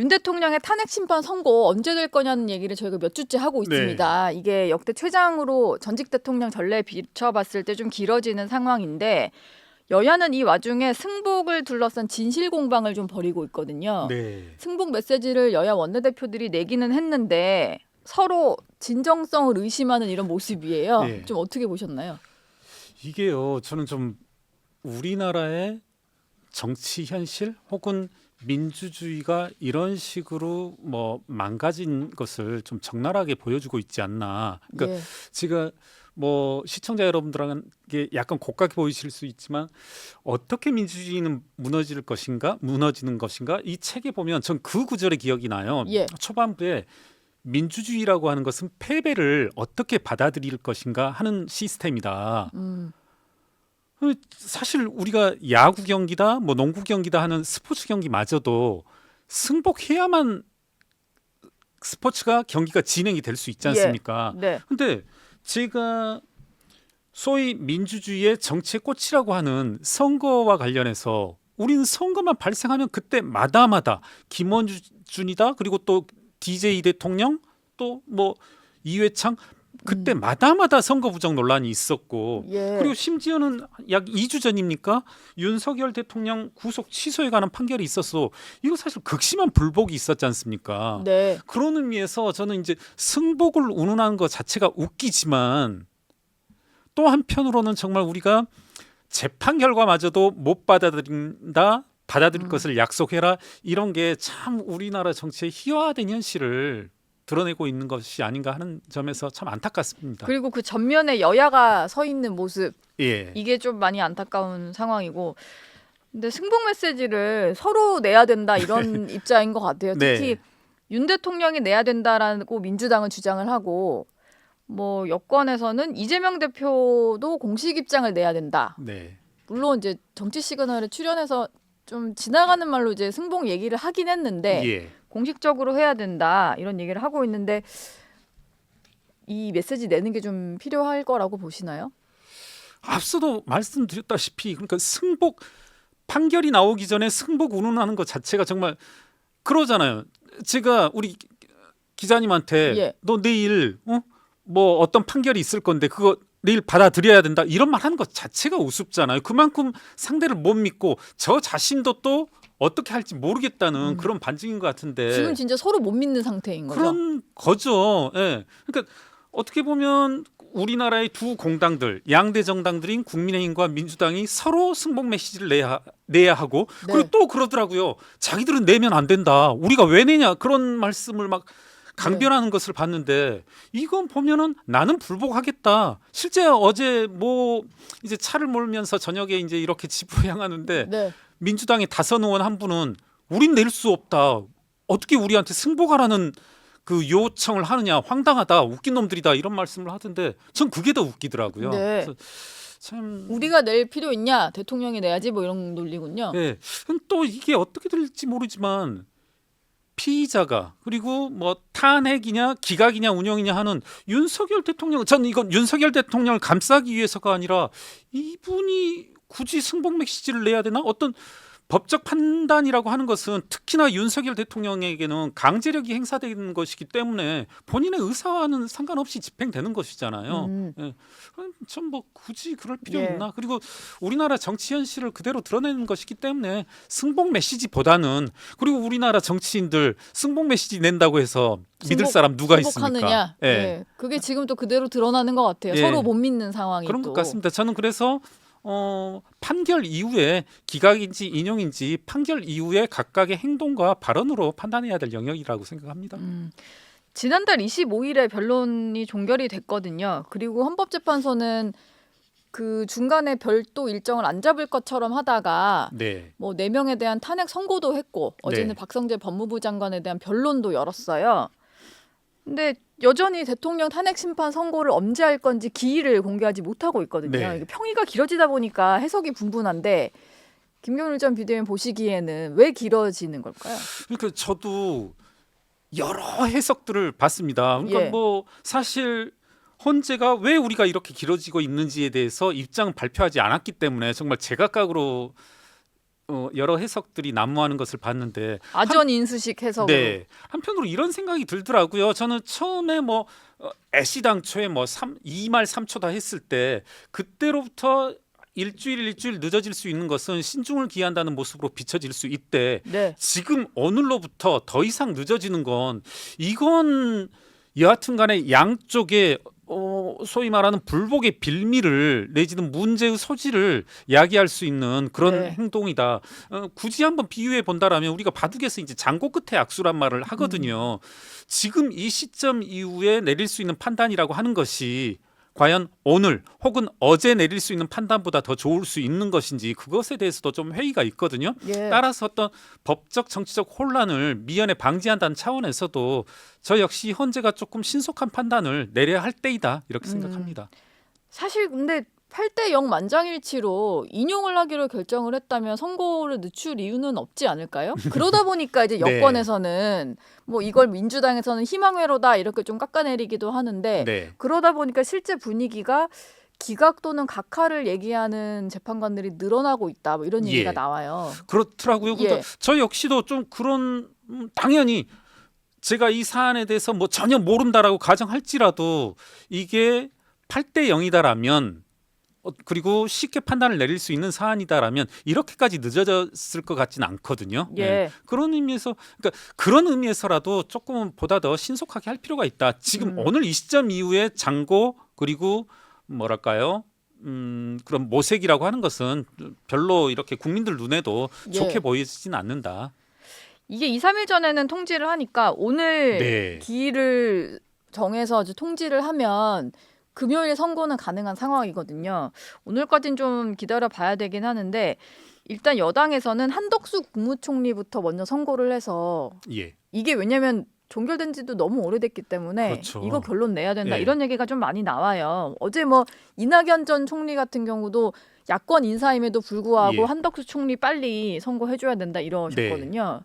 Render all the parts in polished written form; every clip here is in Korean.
윤 대통령의 탄핵 심판 선고 언제 될 거냐는 얘기를 저희가 몇 주째 하고 있습니다. 이게 역대 최장으로 전직 대통령 전례에 비춰봤을 때 좀 길어지는 상황인데 여야는 이 와중에 승복을 둘러싼 진실 공방을 좀 벌이고 있거든요. 네. 승복 메시지를 여야 원내대표들이 내기는 했는데 서로 진정성을 의심하는 이런 모습이에요. 네. 좀 어떻게 보셨나요? 이게요. 저는 좀 우리나라의 정치 현실 혹은 민주주의가 이런 식으로 뭐 망가진 것을 좀 적나라하게 보여주고 있지 않나. 그러니까 예. 제가 뭐 시청자 여러분들에게 약간 고깝게 보이실 수 있지만 어떻게 민주주의는 무너지는 것인가 이 책에 보면 전 그 구절의 기억이 나요. 예. 초반부에 민주주의라고 하는 것은 패배를 어떻게 받아들일 것인가 하는 시스템이다. 사실 우리가 야구 경기다, 뭐 농구 경기다 하는 스포츠 경기마저도 승복해야만 스포츠가 경기가 진행이 될 수 있지 않습니까? 네. 근데 제가 소위 민주주의의 정치의 꽃이라고 하는 선거와 관련해서 우리는 선거만 발생하면 그때 마다마다 김원준이다, 그리고 또 DJ 대통령, 또 뭐 이회창, 그때 마다마다 선거 부정 논란이 있었고, 예. 그리고 심지어는 약 2주 전입니까? 윤석열 대통령 구속 취소에 관한 판결이 있었어. 이거 사실 극심한 불복이 있었지 않습니까? 네. 그런 의미에서 저는 이제 승복을 운운하는 것 자체가 웃기지만 또 한편으로는 정말 우리가 재판 결과마저도 못 받아들인다, 받아들일 것을 약속해라, 이런 게 참 우리나라 정치의 희화화된 현실을 드러내고 있는 것이 아닌가 하는 점에서 참 안타깝습니다. 그리고 그 전면에 여야가 서 있는 모습, 예. 이게 좀 많이 안타까운 상황이고, 근데 승복 메시지를 서로 내야 된다 이런 입장인 것 같아요. 특히 네. 윤 대통령이 내야 된다라고 민주당은 주장을 하고, 뭐 여권에서는 이재명 대표도 공식 입장을 내야 된다. 네. 물론 이제 정치 시그널에 출연해서 좀 지나가는 말로 이제 승복 얘기를 하긴 했는데 예. 공식적으로 해야 된다 이런 얘기를 하고 있는데, 이 메시지 내는 게 좀 필요할 거라고 보시나요? 앞서도 말씀드렸다시피 그러니까 승복 판결이 나오기 전에 승복 운운하는 것 자체가 정말 그러잖아요. 제가 우리 기자님한테 예. 너 내일 뭐 어떤 판결이 있을 건데 그거 내일 받아들여야 된다, 이런 말 하는 것 자체가 우습잖아요. 그만큼 상대를 못 믿고 저 자신도 또 어떻게 할지 모르겠다는 그런 반증인 것 같은데, 지금 진짜 서로 못 믿는 상태인 거죠. 그런 거죠. 예. 그러니까 어떻게 보면 우리나라의 두 공당들, 양대 정당들인 국민의힘과 민주당이 서로 승복 메시지를 내야 하고, 네. 그리고 또 그러더라고요. 자기들은 내면 안 된다, 우리가 왜 내냐, 그런 말씀을 막 강변하는 것을 봤는데, 이건 보면은 나는 불복하겠다. 실제 어제 뭐 이제 차를 몰면서 저녁에 이제 이렇게 집으로 향하는데 네. 민주당의 다선 의원 한 분은 우린 낼 수 없다, 어떻게 우리한테 승복하라는 그 요청을 하느냐, 황당하다, 웃긴 놈들이다, 이런 말씀을 하던데 전 그게 더 웃기더라고요. 네. 그래서 참 우리가 낼 필요 있냐? 대통령이 내야지 뭐 이런 논리군요. 예. 또 이게 어떻게 될지 모르지만 피의자가, 그리고 뭐 탄핵이냐 기각이냐 운영이냐 하는 윤석열 대통령, 저는 이건 윤석열 대통령을 감싸기 위해서가 아니라 이분이 굳이 승복 메시지를 내야 되나? 어떤 법적 판단이라고 하는 것은 특히나 윤석열 대통령에게는 강제력이 행사되는 것이기 때문에 본인의 의사와는 상관없이 집행되는 것이잖아요. 예. 좀 뭐 굳이 그럴 필요 예. 있나? 그리고 우리나라 정치 현실을 그대로 드러내는 것이기 때문에 승복 메시지보다는, 그리고 우리나라 정치인들 승복 메시지 낸다고 해서 믿을 사람 누가 있습니까? 승복하느냐? 예. 예. 그게 지금 또 그대로 드러나는 것 같아요. 예. 서로 못 믿는 상황이 그런 또. 것 같습니다. 저는 그래서 판결 이후에 기각인지 인용인지 판결 이후에 각각의 행동과 발언으로 판단해야 될 영역이라고 생각합니다. 지난달 25일에 변론이 종결이 됐거든요. 그리고 헌법재판소는 그 중간에 별도 일정을 안 잡을 것처럼 하다가 네. 뭐 4명에 대한 탄핵 선고도 했고, 어제는 네. 박성재 법무부 장관에 대한 변론도 열었어요. 근데 여전히 대통령 탄핵 심판 선고를 언제 할 건지 기일을 공개하지 못하고 있거든요. 네. 이게 평의가 길어지다 보니까 해석이 분분한데, 김경률 전 비대위원 보시기에는 왜 길어지는 걸까요? 그러니까 저도 여러 해석들을 봤습니다. 그러니까 예. 뭐 사실 헌재가 왜 우리가 이렇게 길어지고 있는지에 대해서 입장 발표하지 않았기 때문에 정말 제각각으로 여러 해석들이 난무하는 것을 봤는데 아전 인수식 해석으로. 네. 한편으로 이런 생각이 들더라고요. 저는 처음에 애시당초에 2말 3초다 했을 때 그때로부터 일주일 늦어질 수 있는 것은 신중을 기한다는 모습으로 비춰질 수 있대. 네. 지금 오늘로부터 더 이상 늦어지는 건 이건 여하튼간에 양쪽에 소위 말하는 불복의 빌미를 내지는 문제의 소지를 야기할 수 있는 그런 네. 행동이다. 굳이 한번 비유해 본다라면 우리가 바둑에서 이제 장고 끝에 악수란 말을 하거든요. 지금 이 시점 이후에 내릴 수 있는 판단이라고 하는 것이 과연 오늘 혹은 어제 내릴 수 있는 판단보다 더 좋을 수 있는 것인지 그것에 대해서도 좀 회의가 있거든요. 예. 따라서 어떤 법적 정치적 혼란을 미연에 방지한다는 차원에서도 저 역시 헌재가 조금 신속한 판단을 내려야 할 때이다 이렇게 생각합니다. 사실 근데 8대 0 만장일치로 인용을 하기로 결정을 했다면 선고를 늦출 이유는 없지 않을까요? 그러다 보니까 이제 네. 여권에서는 뭐 이걸 민주당에서는 희망회로다 이렇게 좀 깎아내리기도 하는데 네. 그러다 보니까 실제 분위기가 기각 또는 각하를 얘기하는 재판관들이 늘어나고 있다 뭐 이런 예. 얘기가 나와요. 그렇더라고요. 그러니까 예. 저 역시도 좀 그런 당연히 제가 이 사안에 대해서 전혀 모른다라고 가정할지라도 이게 8대 0이다라면 그리고 쉽게 판단을 내릴 수 있는 사안이다라면 이렇게까지 늦어졌을 것 같지는 않거든요. 예. 그런 의미에서 그러니까 그런 의미에서라도 조금 보다 더 신속하게 할 필요가 있다. 지금 오늘 이 시점 이후에 장고 그리고 뭐랄까요? 그런 모색이라고 하는 것은 별로 이렇게 국민들 눈에도 예. 좋게 보이지는 않는다. 이게 2, 3일 전에는 통지를 하니까 오늘 네. 기일을 정해서 이제 통지를 하면 금요일 선고는 가능한 상황이거든요. 오늘까지는 좀 기다려 봐야 되긴 하는데 일단 여당에서는 한덕수 국무총리부터 먼저 선고를 해서 예. 이게 왜냐면 종결된 지도 너무 오래됐기 때문에 그렇죠. 이거 결론 내야 된다 예. 이런 얘기가 좀 많이 나와요. 어제 이낙연 전 총리 같은 경우도 야권 인사임에도 불구하고 예. 한덕수 총리 빨리 선고해줘야 된다 이러셨거든요.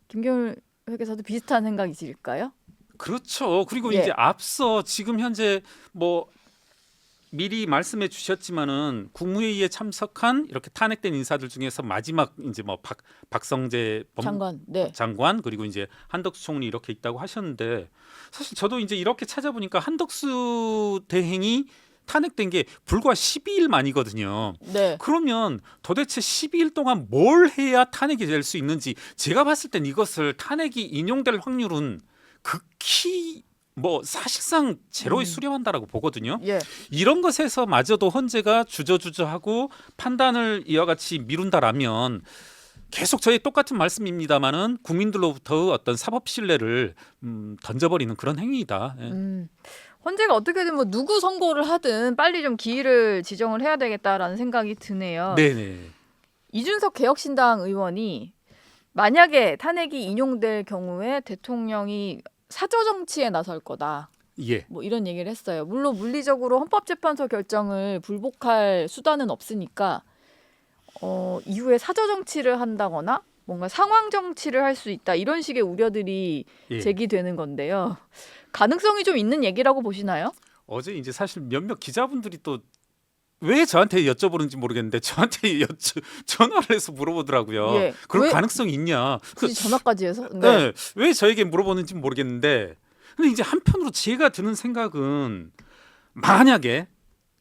김경일 회계사도 비슷한 생각이실까요? 그렇죠. 그리고 예. 이제 앞서 지금 현재 미리 말씀해 주셨지만은 국무회의에 참석한 이렇게 탄핵된 인사들 중에서 마지막 이제 박성재 장관. 네. 장관 그리고 이제 한덕수 총리 이렇게 있다고 하셨는데 사실 저도 이제 이렇게 찾아보니까 한덕수 대행이 탄핵된 게 불과 12일 만이거든요. 네. 그러면 도대체 12일 동안 뭘 해야 탄핵이 될 수 있는지 제가 봤을 땐 이것을 탄핵이 인용될 확률은 극히 사실상 제로에 수렴한다라고 보거든요. 예. 이런 것에서 마저도 헌재가 주저주저하고 판단을 이와 같이 미룬다라면 계속 저의 똑같은 말씀입니다만은 국민들로부터 어떤 사법 신뢰를 던져버리는 그런 행위이다. 예. 헌재가 어떻게든 누구 선고를 하든 빨리 좀 기일을 지정을 해야 되겠다라는 생각이 드네요. 네네. 이준석 개혁신당 의원이 만약에 탄핵이 인용될 경우에 대통령이 사저 정치에 나설 거다. 예. 이런 얘기를 했어요. 물론 물리적으로 헌법재판소 결정을 불복할 수단은 없으니까 이후에 사저 정치를 한다거나 뭔가 상황 정치를 할 수 있다. 이런 식의 우려들이 예. 제기되는 건데요. 가능성이 좀 있는 얘기라고 보시나요? 어제 이제 사실 몇몇 기자분들이 또 왜 저한테 여쭤보는지 모르겠는데 저한테 전화를 해서 물어보더라고요. 예. 그런 왜? 가능성이 있냐? 굳이 전화까지 해서? 네. 왜 저에게 물어보는지 모르겠는데 근데 이제 한편으로 제가 드는 생각은 만약에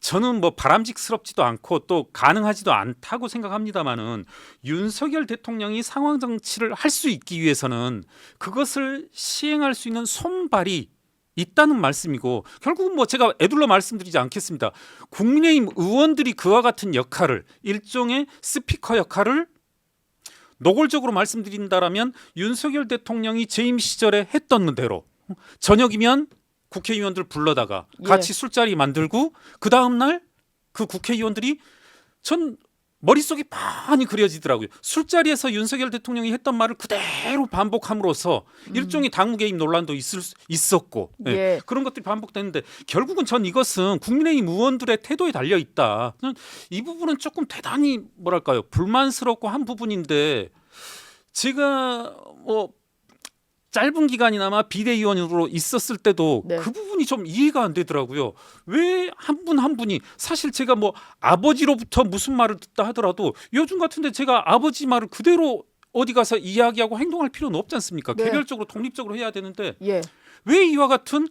저는 바람직스럽지도 않고 또 가능하지도 않다고 생각합니다마는 윤석열 대통령이 상황 정치를 할 수 있기 위해서는 그것을 시행할 수 있는 손발이 있다는 말씀이고 결국은 제가 애둘러 말씀드리지 않겠습니다. 국민의힘 의원들이 그와 같은 역할을 일종의 스피커 역할을 노골적으로 말씀드린다라면 윤석열 대통령이 재임 시절에 했던 대로 저녁이면 국회의원들 불러다가 예. 같이 술자리 만들고 그 다음 날 그 국회의원들이 전 머릿속이 많이 그려지더라고요. 술자리에서 윤석열 대통령이 했던 말을 그대로 반복함으로써 일종의 당무 개입 논란도 있었고 예. 그런 것들이 반복됐는데 결국은 전 이것은 국민의힘 의원들의 태도에 달려 있다. 이 부분은 조금 대단히 불만스럽고 한 부분인데 제가 짧은 기간이나마 비대위원으로 있었을 때도 네. 그 부분이 좀 이해가 안 되더라고요. 왜 한 분 한 분이 사실 제가 뭐 아버지로부터 무슨 말을 듣다 하더라도 요즘 같은데 제가 아버지 말을 그대로 어디 가서 이야기하고 행동할 필요는 없지 않습니까? 네. 개별적으로 독립적으로 해야 되는데 예. 왜 이와 같은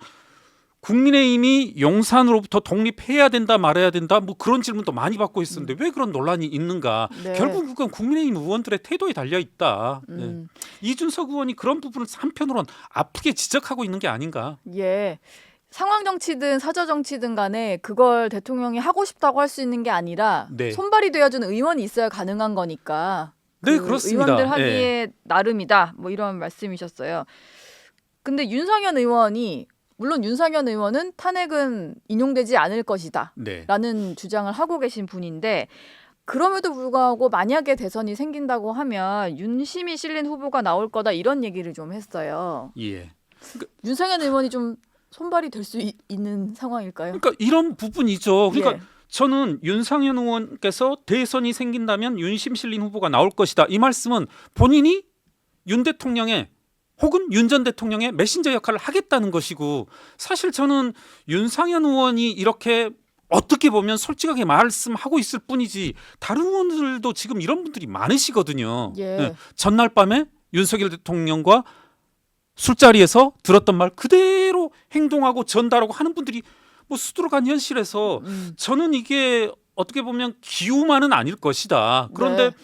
국민의힘이 용산으로부터 독립해야 된다 말아야 된다 뭐 그런 질문도 많이 받고 있었는데 왜 그런 논란이 있는가? 네. 결국 그건 국민의힘 의원들의 태도에 달려 있다. 음. 이준석 의원이 그런 부분을 한편으로는 아프게 지적하고 있는 게 아닌가? 예. 상황 정치든 사저 정치든 간에 그걸 대통령이 하고 싶다고 할 수 있는 게 아니라 네. 손발이 되어주는 의원이 있어야 가능한 거니까. 네, 그 그렇습니다. 의원들 하기에 나름이다. 뭐 이런 말씀이셨어요. 근데 윤상현 의원이 물론 윤상현 의원은 탄핵은 인용되지 않을 것이다. 네. 라는 주장을 하고 계신 분인데 그럼에도 불구하고 만약에 대선이 생긴다고 하면 윤심이 실린 후보가 나올 거다 이런 얘기를 좀 했어요. 예. 윤상현 의원이 좀 손발이 될 수 있는 상황일까요? 그러니까 이런 부분이죠. 그러니까 예. 저는 윤상현 의원께서 대선이 생긴다면 윤심 실린 후보가 나올 것이다. 이 말씀은 본인이 윤 대통령의 혹은 윤 전 대통령의 메신저 역할을 하겠다는 것이고 사실 저는 윤상현 의원이 이렇게 어떻게 보면 솔직하게 말씀하고 있을 뿐이지 다른 의원들도 지금 이런 분들이 많으시거든요. 예. 전날 밤에 윤석열 대통령과 술자리에서 들었던 말 그대로 행동하고 전달하고 하는 분들이 뭐 수두룩한 현실에서 저는 이게 어떻게 보면 기우만은 아닐 것이다. 그런데 네.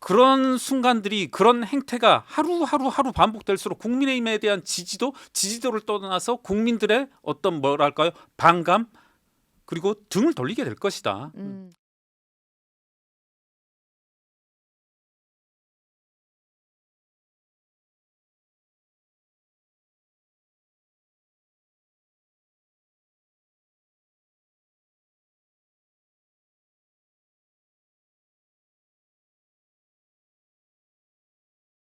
그런 순간들이 그런 행태가 하루 반복될수록 국민의힘에 대한 지지도를 떠나서 국민들의 어떤 뭐랄까요 반감 그리고 등을 돌리게 될 것이다.